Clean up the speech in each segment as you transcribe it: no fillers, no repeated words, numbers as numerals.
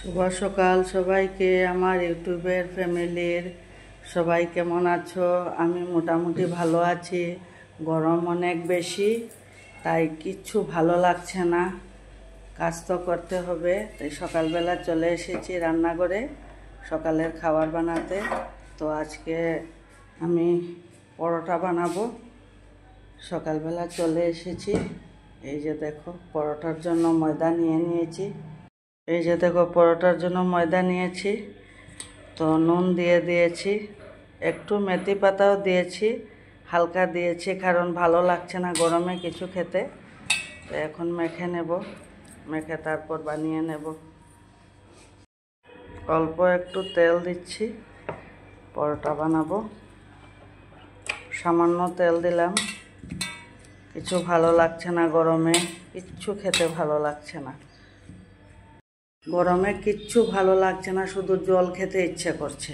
শুভ সকাল সবাইকে। আমার ইউটিউবের ফ্যামিলির সবাই কেমন আছো? আমি মোটামুটি ভালো আছি। গরম অনেক বেশি, তাই কিচ্ছু ভালো লাগছে না। কাজ তো করতে হবে, তাই সকালবেলা চলে এসেছি রান্নাঘরে সকালের খাবার বানাতে। তো আজকে আমি পরোটা বানাবো। সকালবেলা চলে এসেছি। এই যে দেখো, পরোটার জন্য ময়দা নিয়ে নিয়েছি। এই যে দেখো, পরোটার জন্য ময়দা নিয়েছি। তো নুন দিয়ে দিয়েছি, একটু মেথি পাতাও দিয়েছি, হালকা দিয়েছি, কারণ ভালো লাগছে না গরমে কিছু খেতে। তো এখন মেখে নেব, মেখে তারপর বানিয়ে নেব। অল্প একটু তেল দিচ্ছি, পরোটা বানাবো। সামান্য তেল দিলাম। কিছু ভালো লাগছে না গরমে, কিচ্ছু খেতে ভালো লাগছে না। গরমে কিচ্ছু ভালো লাগছে না, শুধু জল খেতে ইচ্ছে করছে।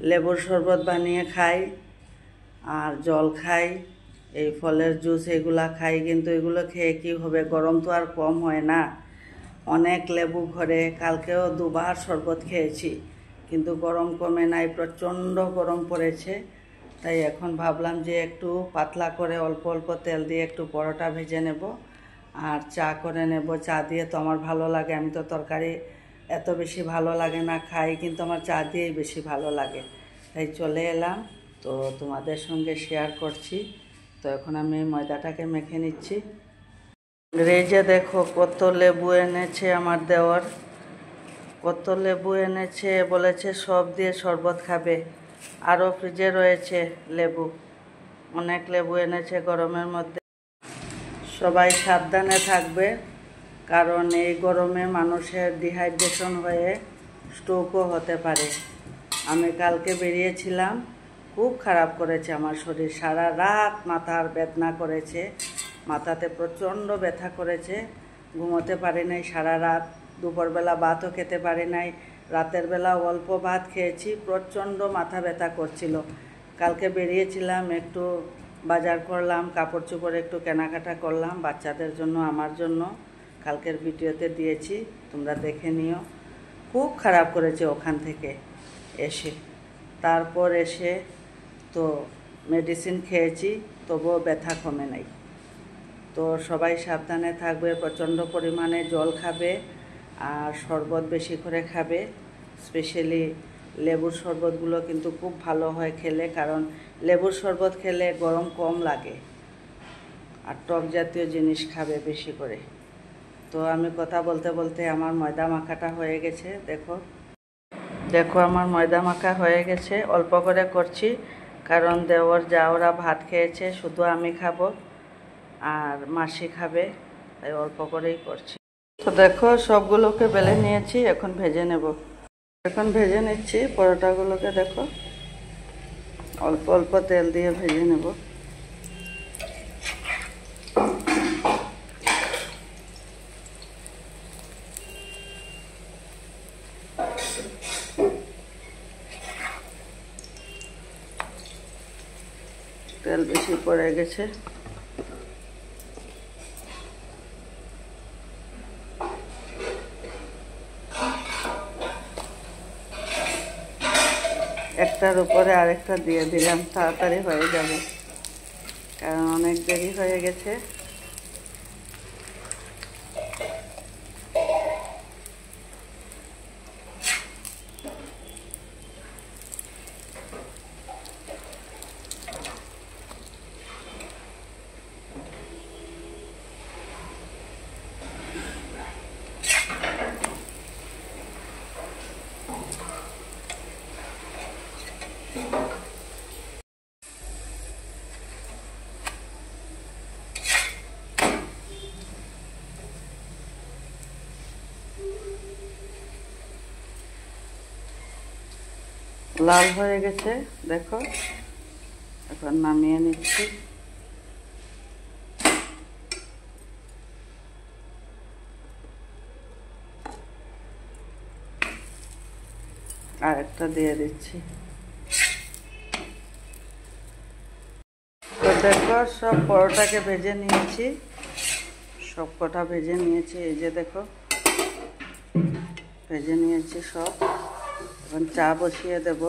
লেবুর শরবত বানিয়ে খাই আর জল খাই, এই ফলের জুস এগুলা খাই, কিন্তু এগুলো খেয়ে কি হবে? গরম তো আর কম হয় না। অনেক লেবু ঘরে, কালকেও দুবার শরবত খেয়েছি, কিন্তু গরম কমে নাই, প্রচণ্ড গরম পড়েছে। তাই এখন ভাবলাম যে একটু পাতলা করে অল্প অল্প তেল দিয়ে একটু পরোটা ভেজে নেব আর চা করে নেব। চা দিয়ে তো আমার ভালো লাগে। আমি তো তরকারি এত বেশি ভালো লাগে না খাই, কিন্তু আমার চা দিয়েই বেশি ভালো লাগে। তাই চলে এলাম, তো তোমাদের সঙ্গে শেয়ার করছি। তো এখন আমি ময়দাটাকে মেখে নিচ্ছি। এই যে দেখো, কত লেবু এনেছে আমার দেওর, কত লেবু এনেছে। বলেছে সব দিয়ে শরবত খাবে। আরও ফ্রিজে রয়েছে লেবু, অনেক লেবু এনেছে গরমের মধ্যে। সবাই সাবধানে থাকবে, কারণ এই গরমে মানুষের ডিহাইড্রেশন হয়ে স্ট্রোকও হতে পারে। আমি কালকে বেরিয়েছিলাম, খুব খারাপ করেছে আমার শরীর। সারা রাত মাথার বেদনা করেছে, মাথাতে প্রচণ্ড ব্যথা করেছে। ঘুমোতে পারি নাই সারা রাত। দুপুরবেলা ভাতও খেতে পারি নাই, রাতের বেলা অল্প ভাত খেয়েছি। প্রচণ্ড মাথা ব্যথা করছিল। কালকে বেরিয়েছিলাম, একটু বাজার করলাম, কাপড় চোপড় একটু কেনাকাটা করলাম বাচ্চাদের জন্য, আমার জন্য। কালকের ভিডিওতে দিয়েছি, তোমরা দেখে নিও। খুব খারাপ করেছে ওখান থেকে এসে। তারপর এসে তো মেডিসিন খেয়েছি, তবুও ব্যথা কমে নাই। তো সবাই সাবধানে থাকবে, প্রচণ্ড পরিমাণে জল খাবে আর শরবত বেশি করে খাবে। স্পেশালি লেবুর শরবতগুলো কিন্তু খুব ভালো হয় খেলে, কারণ লেবুর শরবত খেলে গরম কম লাগে। আর টক জাতীয় জিনিস খাবে বেশি করে। তো আমি কথা বলতে বলতে আমার ময়দা মাখাটা হয়ে গেছে। দেখো দেখো, আমার ময়দা মাখা হয়ে গেছে। অল্প করে করছি, কারণ দেওর যাওরা ভাত খেয়েছে, শুধু আমি খাবো আর মাসি খাবে, তাই অল্প করেই করছি। তো দেখো, সবগুলোকে বেলে নিয়েছি, এখন ভেজে নেব। এখন ভেজে নিচ্ছি পরোটাগুলোকে। দেখো, অল্প অল্প তেল দিয়ে ভেজে নেব। তেল বেশি পড়ে গেছে। একটার উপরে আরেকটা দিয়ে দিলাম, তাড়াতাড়ি হয়ে যাবে, কারণ অনেক দেরি হয়ে গেছে। লাল হয়ে গেছে, দেখো। এখন নামিয়ে নিচ্ছি। আর একটা দিয়ে দিচ্ছি। তো দেখো, সব পরোটাকে ভেজে নিয়েছি, সব কটা ভেজে নিয়েছি। এই যে দেখো, ভেজে নিয়েছি সব। এখন চা বসিয়ে দেব।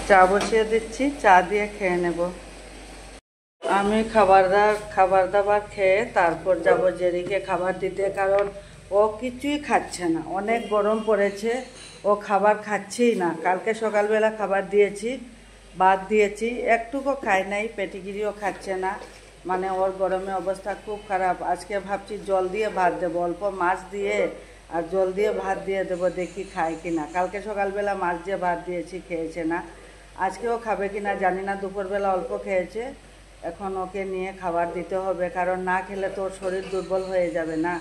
চা বসিয়ে দিচ্ছি, চা দিয়ে খেয়ে নেব। আমি খাবার দাবার খেয়ে তারপর যাব জেরিকে খাবার দিতে, কারণ ও কিছুই খাচ্ছে না। অনেক গরম পড়েছে, ও খাবার খাচ্ছেই না। কালকে সকালবেলা খাবার দিয়েছি, ভাত দিয়েছি, একটুকু খায় নাই, পেটিগিরিও খাচ্ছে না। মানে ওর গরমে অবস্থা খুব খারাপ। আজকে ভাবছি জল দিয়ে ভাত দেবো, অল্প মাছ দিয়ে আর জল দিয়ে ভাত দিয়ে দেবো, দেখি খায় কি না। কালকে সকালবেলা মাছ দিয়ে ভাত দিয়েছি, খেয়েছে না। আজকেও খাবে কি না জানি না, দুপুরবেলা অল্প খেয়েছে। এখন ওকে নিয়ে খাবার দিতে হবে, কারণ না খেলে তো ওর শরীর দুর্বল হয়ে যাবে না।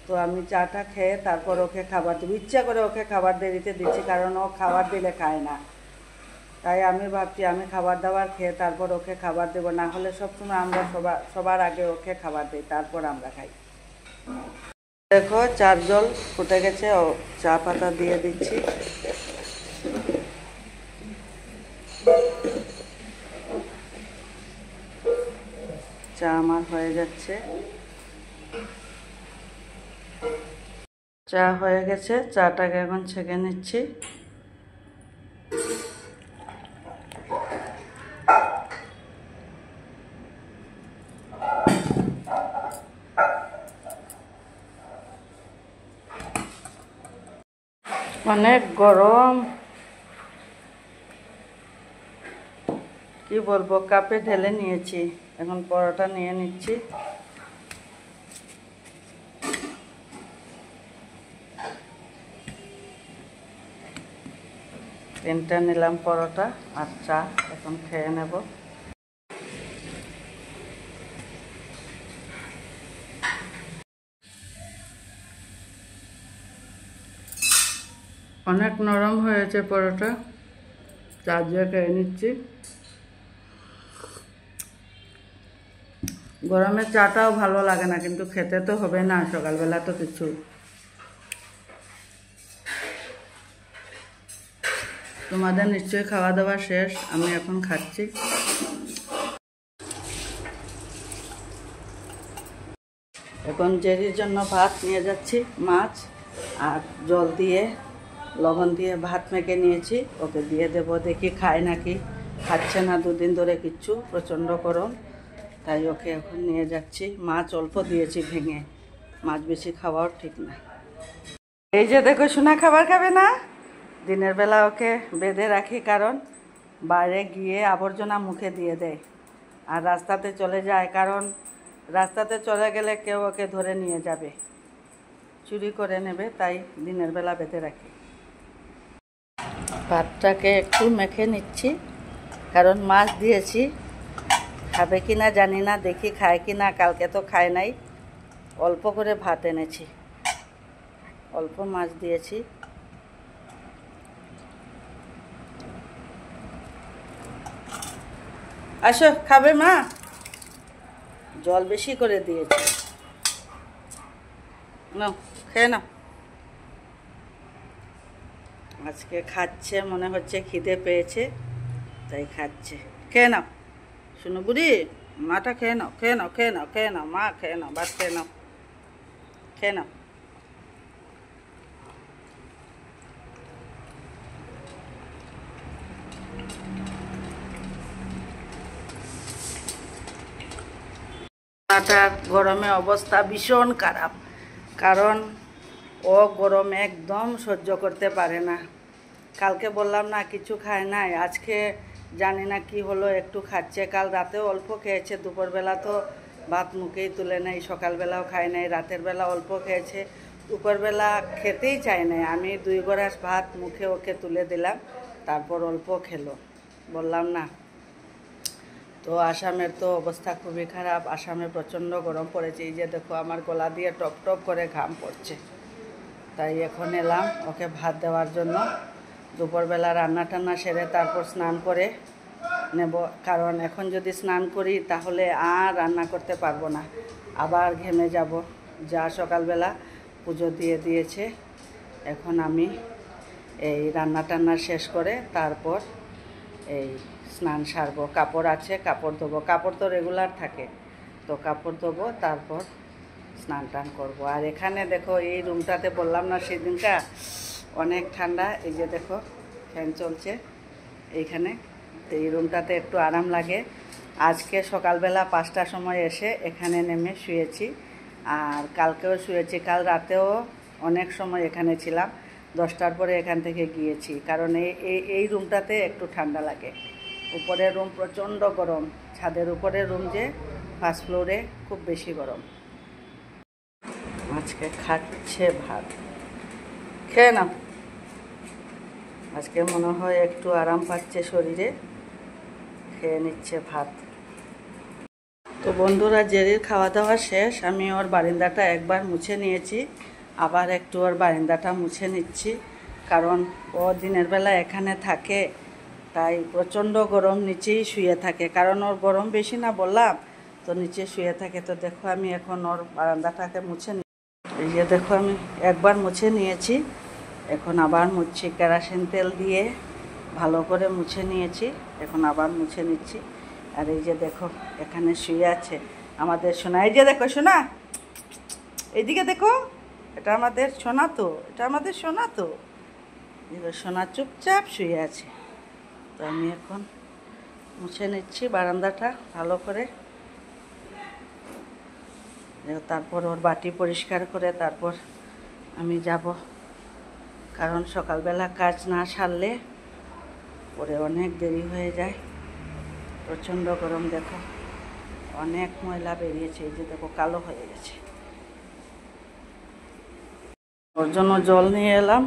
তো আমি চাটা খেয়ে তারপর ওকে খাবার দেবো। ইচ্ছা করে ওকে খাবার দেরিতে দিচ্ছি, কারণ ও খাবার দিলে খায় না। তাই আমি ভাবছি আমি খাবার দাবার খেয়ে তারপর ওকে খাবার দেবো, না হলে সবসময় আমরা সবার আগে ওকে খাবার দিই, তারপর আমরা খাই। দেখো চার জল ফুটে গেছে, ও চা পাতা দিয়ে দিচ্ছি। চা আমার হয়ে যাচ্ছে। চা হয়ে গেছে, চাটাকে এখন ছেঁকে নিচ্ছি। অনেক গরম, কি বলবো, কাপে ঢেলে নিয়েছি। এখন পরোটা নিয়ে নিচ্ছি। তিনটা নিলাম পরোটা আর চা, এখন খেয়ে নেব। অনেক নরম হয়েছে পরোটা, চা দিয়ে খেয়ে নিচ্ছি। গরমে চাটাও ভালো লাগে না, কিন্তু খেতে তো হবে না, সকালবেলা তো কিছু। তোমাদের নিশ্চয়ই খাওয়া দাওয়া শেষ, আমি এখন খাচ্ছি। এখন জেরির জন্য ভাত নিয়ে যাচ্ছি, মাছ আর জল দিয়ে লবণ দিয়ে ভাত মেখে নিয়েছি, ওকে দিয়ে দেবো, দেখি খায় নাকি। খাচ্ছে না দুদিন ধরে কিচ্ছু, প্রচণ্ড গরম। তাই ওকে এখন নিয়ে যাচ্ছি। মাছ অল্প দিয়েছি ভেঙে, মাছ বেশি খাওয়াও ঠিক না। এই যে দেখো, সোনা খাবার খাবে না। দিনের বেলা ওকে বেঁধে রাখি, কারণ বাইরে গিয়ে আবর্জনা মুখে দিয়ে দেয় আর রাস্তাতে চলে যায়, কারণ রাস্তাতে চলে গেলে কেউ ওকে ধরে নিয়ে যাবে, চুরি করে নেবে। তাই দিনের বেলা বেঁধে রাখি। ভাতটাকে একটু মেখে নিচ্ছি, কারণ মাছ দিয়েছি। খাবে কি না জানি না, দেখি খায় কি না। কালকে তো খায় নাই, অল্প করে ভাত এনেছি, অল্প মাছ দিয়েছি। আসো, খাবে মা? জল বেশি করে দিয়েছি, নাও খেয়ে নাও। আজকে খাচ্ছে, মনে হচ্ছে খিদে পেয়েছে, তাই খাচ্ছে। খেয়ে নাও শুনো বুড়ি, মাটা খেয়ে নাও, খেয়ে নাও, খেয়ে নাও, খেয়ে নাও মা, খেয়ে নাও, ভাত খেয়ে নাও, খেয়ে নাও। মাটার গরমে অবস্থা ভীষণ খারাপ, কারণ ও গরমে একদম সহ্য করতে পারে না। কালকে বললাম না কিছু খায় নাই, আজকে জানি না কি হলো, একটু খাচ্ছে। কাল রাতেও অল্প খেয়েছে, দুপুরবেলা তো ভাত মুখেই তুলে নেই, সকালবেলাও খায় নাই, রাতের বেলা অল্প খেয়েছে, দুপুরবেলা খেতেই চায় নাই। আমি 2 গ্লাস ভাত মুখে ওকে তুলে দিলাম, তারপর অল্প খেলো। বললাম না। তো আসামের তো অবস্থা খুবই খারাপ, আসামে প্রচণ্ড গরম পড়েছে। এই যে দেখো, আমার গলা দিয়ে টপ টপ করে ঘাম পড়ছে। তাই এখন এলাম ওকে ভাত দেওয়ার জন্য। দুপুরবেলা রান্না টান্না সেরে তারপর স্নান করে নেব, কারণ এখন যদি স্নান করি তাহলে আর রান্না করতে পারবো না, আবার ঘেমে যাব। যা সকালবেলা পুজো দিয়ে দিয়েছে, এখন আমি এই রান্না টান্না শেষ করে তারপর এই স্নান সারবো। কাপড় আছে, কাপড় ধোবো, কাপড় তো রেগুলার থাকে, তো কাপড় ধোবো, তারপর স্নান টান করবো। আর এখানে দেখো এই রুমটাতে বললাম না সেদিনটা অনেক ঠান্ডা, এই যে দেখো ফ্যান চলছে এইখানে, তো এই রুমটাতে একটু আরাম লাগে। আজকে সকালবেলা 5টার সময় এসে এখানে নেমে শুয়েছি, আর কালকেও শুয়েছি, কাল রাতেও অনেক সময় এখানে ছিলাম, 10টার পরে এখান থেকে গিয়েছি, কারণ এই রুমটাতে একটু ঠান্ডা লাগে। উপরের রুম প্রচণ্ড গরম, ছাদের উপরের রুম যে ফার্স্ট ফ্লোরে খুব বেশি গরম। আজকে খাচ্ছে ভাত, খেয়ে নাও। আজকে মনে হয় একটু আরাম পাচ্ছে শরীরে, খেয়ে নিচ্ছে ভাত। তো বন্ধুরা, জেরির খাওয়া দাওয়া শেষ, আমি ওর বারিন্দাটা একবার মুছে নিয়েছি, আবার একটু ওর বারিন্দাটা মুছে নিচ্ছি, কারণ ও দিনের বেলা এখানে থাকে, তাই প্রচণ্ড গরম, নিচেই শুয়ে থাকে, কারণ ওর গরম বেশি না বললাম, তো নিচে শুয়ে থাকে। তো দেখো আমি এখন ওর বারান্দাটাকে মুছে নিই। এই যে দেখো আমি একবার মুছে নিয়েছি, এখন আবার মুছছি, কেরোসিন তেল দিয়ে ভালো করে মুছে নিয়েছি, এখন আবার মুছে নিচ্ছি। আর এই যে দেখো এখানে শুয়ে আছে আমাদের সোনা, এই যে দেখো সোনা, এইদিকে দেখো, এটা আমাদের সোনা, তো এটা আমাদের সোনা, তো সোনা চুপচাপ শুয়ে আছে। তো আমি এখন মুছে নিচ্ছি বারান্দাটা ভালো করে, তারপর ওর বাটি পরিষ্কার করে তারপর আমি যাব, কারণ সকালবেলা কাজ না সারলে পরে অনেক দেরি হয়ে যায়। প্রচণ্ড গরম, দেখো অনেক ময়লা বেরিয়েছে, এই যে দেখো কালো হয়ে গেছে। ওর জন্য জল নিয়ে এলাম,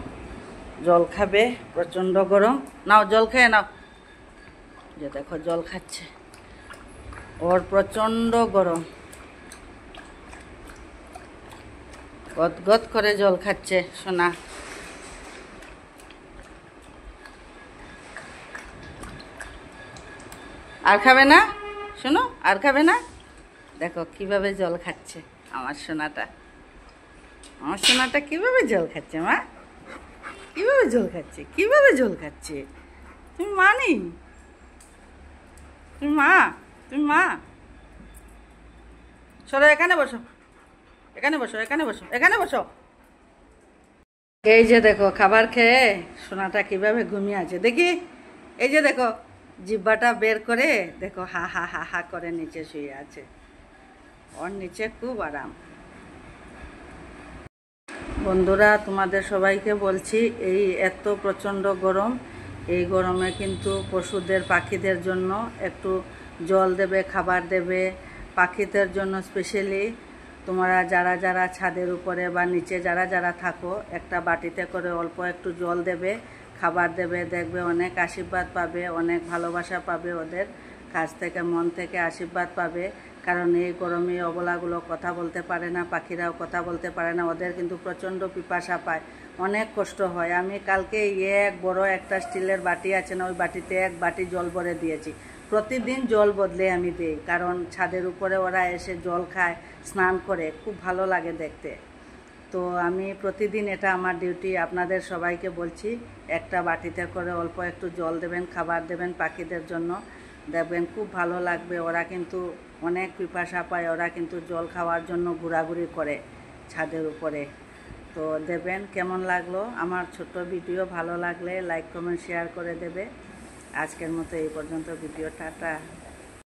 জল খাবে, প্রচণ্ড গরম, নাও জল খেয়ে নাও। যে দেখো জল খাচ্ছে, ওর প্রচণ্ড গরম, গদগদ করে জল খাচ্ছে সোনা। আর খাবে না শোনো, আর খাবে না, দেখো কিভাবে জল খাচ্ছে আমার সোনাটা, আমার সোনাটা কিভাবে জল খাচ্ছে, মা কিভাবে জল খাচ্ছে, কিভাবে জল খাচ্ছে। তুমি মা নেই, তুমি মা, তুমি মা, সরো এখানে বসো, এখানে বসো, এখানে বসো, এখানে বসো। এই যে দেখো খাবার খেয়ে সোনাটা কিভাবে ঘুমিয়ে আছে দেখি, এই যে দেখো জিহ্বাটা বের করে দেখো হা হা হা হা করে নিচে শুয়ে আছে, ওর নিচে খুব আরাম। বন্ধুরা, তোমাদের সবাইকে বলছি, এই এত প্রচণ্ড গরম, এই গরমে কিন্তু পশুদের, পাখিদের জন্য একটু জল দেবে, খাবার দেবে। পাখিদের জন্য স্পেশালি তোমরা যারা যারা ছাদের উপরে বা নিচে যারা যারা থাকো, একটা বাটিতে করে অল্প একটু জল দেবে, খাবার দেবে, দেখবে অনেক আশীর্বাদ পাবে, অনেক ভালোবাসা পাবে, ওদের কাছ থেকে মন থেকে আশীর্বাদ পাবে। কারণ এই গরমে অবলাগুলো কথা বলতে পারে না, পাখিরাও কথা বলতে পারে না, ওদের কিন্তু প্রচণ্ড পিপাসা পায়, অনেক কষ্ট হয়। আমি কালকে এক বড় একটা স্টিলের বাটি আছে না, ওই বাটিতে এক বাটি জল ভরে দিয়েছি। প্রতিদিন জল বদলে আমি দিই, কারণ ছাদের উপরে ওরা এসে জল খায়, স্নান করে, খুব ভালো লাগে দেখতে। তো আমি প্রতিদিন, এটা আমার ডিউটি। আপনাদের সবাইকে বলছি, একটা বাটিতে করে অল্প একটু জল দেবেন, খাবার দেবেন পাখিদের জন্য, দেখবেন খুব ভালো লাগবে। ওরা কিন্তু অনেক পিপাসা পায়, ওরা কিন্তু জল খাওয়ার জন্য ঘোরাঘুরি করে ছাদের উপরে। তো দেবেন। কেমন লাগলো আমার ছোট্ট ভিডিও? ভালো লাগলে লাইক কমেন্ট শেয়ার করে দেবে। আজকের মতো এই পর্যন্ত ভিডিও, টাটা।